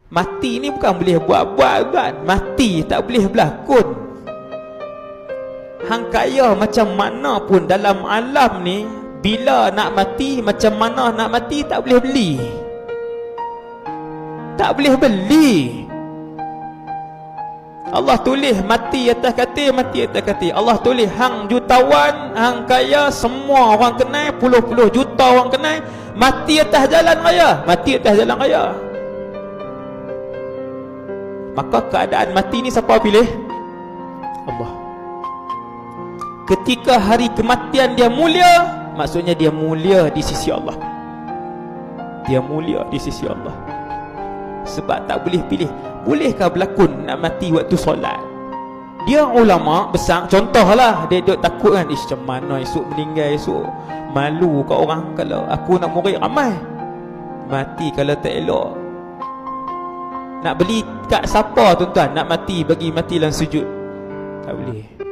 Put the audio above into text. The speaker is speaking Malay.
Mati ni bukan boleh buat-buat kan? Mati tak boleh berlakon. Hang kaya macam mana pun dalam alam ni, bila nak mati, macam mana nak mati tak boleh beli. Tak boleh beli. Allah tulis mati atas katil, mati atas katil. Allah tulis hang jutawan, hang kaya, semua orang kenal, puluh-puluh juta orang kenal, mati atas jalan raya, mati atas jalan raya. Maka keadaan mati ni siapa pilih? Allah. Ketika hari kematian dia mulia, maksudnya dia mulia di sisi Allah. Dia mulia di sisi Allah. Sebab tak boleh pilih. Bolehkah berlakon nak mati waktu solat? Dia ulama besar, contohlah dia duk takut kan, macam mana esok meninggal, esok malu kat orang kalau aku nak murid ramai, mati kalau tak elok. Nak beli kat siapa tuan-tuan? Nak mati, bagi mati dalam sujud? Tak boleh.